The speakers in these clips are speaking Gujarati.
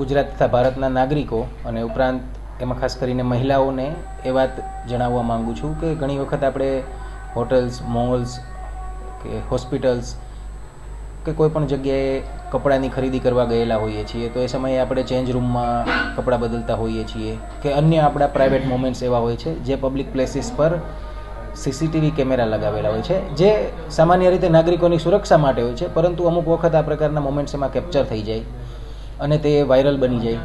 ગુજરાત તથા ભારતના નાગરિકો અને ઉપરાંત એમાં ખાસ કરીને મહિલાઓને એ વાત જણાવવા માંગુ છું કે ઘણી વખત આપણે હોટલ્સ, મોલ્સ કે હોસ્પિટલ્સ કે કોઈ પણ જગ્યાએ કપડાની ખરીદી કરવા ગયેલા હોઈએ છીએ તો એ સમયે આપણે ચેન્જ રૂમમાં કપડાં બદલતા હોઈએ છીએ કે અન્ય આપણા પ્રાઇવેટ મોમેન્ટ્સ એવા હોય છે જે પબ્લિક પ્લેસીસ પર સીસીટીવી કેમેરા લગાવેલા હોય છે જે સામાન્ય રીતે નાગરિકોની સુરક્ષા માટે હોય છે, પરંતુ અમુક વખત આ પ્રકારના મોમેન્ટ્સ એમાં કેપ્ચર થઈ જાય અને તે વાયરલ બની જાય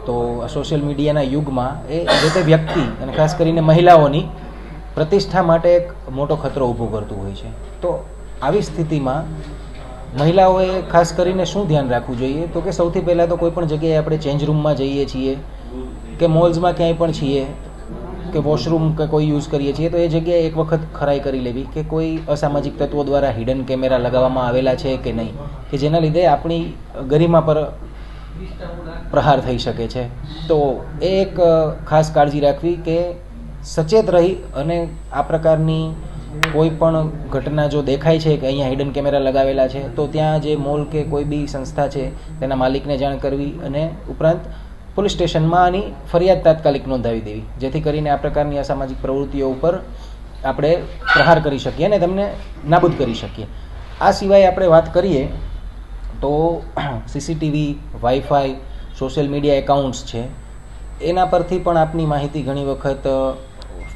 તો સોશિયલ મીડિયાના યુગમાં એ જે તે વ્યક્તિ અને ખાસ કરીને મહિલાઓની પ્રતિષ્ઠા માટે એક મોટો ખતરો ઊભો કરતું હોય છે. તો આવી સ્થિતિમાં મહિલાઓએ ખાસ કરીને શું ધ્યાન રાખવું જોઈએ તો કે સૌથી પહેલાં તો કોઈ પણ જગ્યાએ આપણે ચેન્જ રૂમમાં જઈએ છીએ કે મોલ્સમાં ક્યાંય પણ છીએ કે વોશરૂમ કે કોઈ યુઝ કરીએ છીએ તો એ જગ્યાએ એક વખત ખરાઈ કરી લેવી કે કોઈ અસામાજિક તત્વો દ્વારા હિડન કેમેરા લગાવવામાં આવેલા છે કે નહીં, કે જેના લીધે આપણી ગરિમા પર પ્રહાર થઈ શકે છે. તો એ એક ખાસ કાળજી રાખવી કે સચેત રહી અને આ પ્રકારની કોઈ પણ ઘટના જો દેખાય છે કે અહીંયા હિડન કેમેરા લગાવેલા છે તો ત્યાં જે મોલ કે કોઈ બી સંસ્થા છે તેના માલિકને જાણ કરવી અને ઉપરાંત પોલીસ સ્ટેશનમાં આની ફરિયાદ તાત્કાલિક નોંધાવી દેવી, જેથી કરીને આ પ્રકારની અસામાજિક પ્રવૃત્તિઓ ઉપર આપણે પ્રહાર કરી શકીએ અને તેમને નાબૂદ કરી શકીએ. આ સિવાય આપણે વાત કરીએ તો CCTV, wifi, social media accounts છે એના પરથી પણ આપની માહિતી ઘણી વખત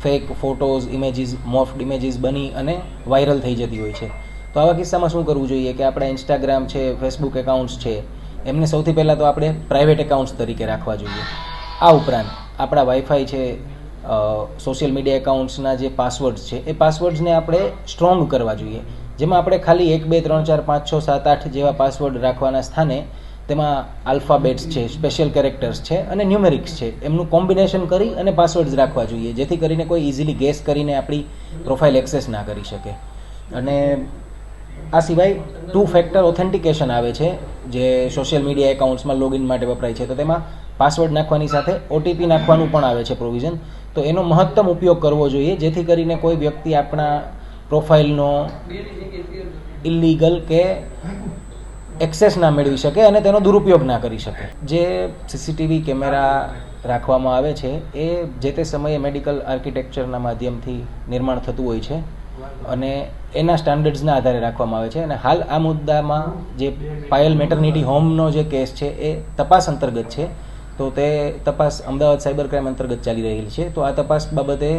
ફેક ફોટોઝ, ઇમેજીસ, મોફ્ડ ઇમેજીસ બની અને વાયરલ થઈ જતી હોય છે. તો આવા કિસ્સામાં શું કરવું જોઈએ કે આપણા ઇન્સ્ટાગ્રામ છે, ફેસબુક એકાઉન્ટ્સ છે એમને સૌથી પહેલાં તો આપણે પ્રાઇવેટ એકાઉન્ટ્સ તરીકે રાખવા જોઈએ. આ ઉપરાંત આપણા વાઈફાઈ છે, સોશિયલ મીડિયા એકાઉન્ટ્સના જે પાસવર્ડ્સ છે એ પાસવર્ડ્સને આપણે સ્ટ્રોંગ કરવા જોઈએ, જેમાં આપણે ખાલી 1, 2, 3, 4, 5, 6, 7, 8 જેવા પાસવર્ડ રાખવાના સ્થાને તેમાં આલ્ફાબેટ્સ છે, સ્પેશિયલ કેરેક્ટર્સ છે અને ન્યુમેરિક્સ છે એમનું કોમ્બિનેશન કરી અને પાસવર્ડ્સ રાખવા જોઈએ, જેથી કરીને કોઈ ઇઝીલી ગેસ કરીને આપણી પ્રોફાઇલ એક્સેસ ના કરી શકે. અને આ સિવાય 2 ફેક્ટર ઓથેન્ટિકેશન આવે છે જે સોશિયલ મીડિયા એકાઉન્ટ્સમાં લોગિન માટે વપરાય છે, તો તેમાં પાસવર્ડ નાખવાની સાથે ઓટીપી નાખવાનું પણ આવે છે પ્રોવિઝન. તો એનો મહત્તમ ઉપયોગ કરવો જોઈએ જેથી કરીને કોઈ વ્યક્તિ આપણા પ્રોફાઇલનો ઇલીગલ કે એક્સેસ ના મેળવી શકે અને તેનો દુરુપયોગ ના કરી શકે. જે સીસીટીવી કેમેરા રાખવામાં આવે છે એ જે તે સમયે મેડિકલ આર્કિટેક્ચરના માધ્યમથી નિર્માણ થતું હોય છે અને એના સ્ટાન્ડર્ડ્સના આધારે રાખવામાં આવે છે. અને હાલ આ મુદ્દામાં જે પાયલ મેટર્નિટી હોમનો જે કેસ છે એ તપાસ અંતર્ગત છે, તો તે તપાસ અમદાવાદ સાયબર ક્રાઇમ અંતર્ગત ચાલી રહેલી છે. તો આ તપાસ બાબતે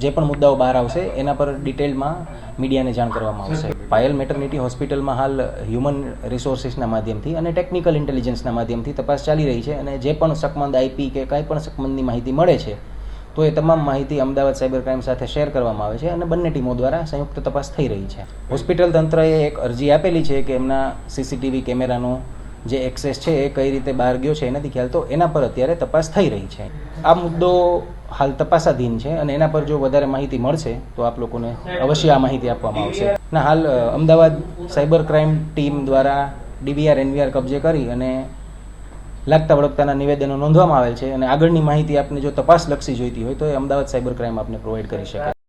જે પણ મુદ્દાઓ બહાર આવશે એના પર ડિટેલમાં મીડિયાને જાણ કરવામાં આવશે. પાયલ મેટર્નિટી હોસ્પિટલમાં હાલ હ્યુમન રિસોર્સિસના માધ્યમથી અને ટેકનિકલ ઇન્ટેલિજન્સના માધ્યમથી તપાસ ચાલી રહી છે અને જે પણ શકમંદ આઈપી કે કાંઈ પણ શકમંદની માહિતી મળે છે તો એ તમામ માહિતી અમદાવાદ સાયબર ક્રાઇમ સાથે શેર કરવામાં આવે છે અને બંને ટીમો દ્વારા સંયુક્ત તપાસ થઈ રહી છે. હોસ્પિટલ તંત્રએ એક અરજી આપેલી છે કે એમના સીસીટીવી કેમેરાનો જે એક્સેસ છે એ કઈ રીતે બહાર ગયો છે એ નથી ખ્યાલ, તો એના પર અત્યારે તપાસ થઈ રહી છે. આ મુદ્દો હાલ તપાસાધીન છે અને એના પર જો વધારે માહિતી મળશે તો આપ લોકોને અવશ્ય આ માહિતી આપવામાં આવશે. ના હાલ અમદાવાદ સાયબર ક્રાઇમ ટીમ દ્વારા ડીવીઆર એનવીઆર કબજે કરી અને લાગતા વળગતાના નિવેદનો નોંધવામાં આવેલ છે અને આગળની માહિતી આપને જો તપાસ લક્ષી જોઈતી હોય તો એ અમદાવાદ સાયબર ક્રાઇમ આપને પ્રોવાઈડ કરી શકે.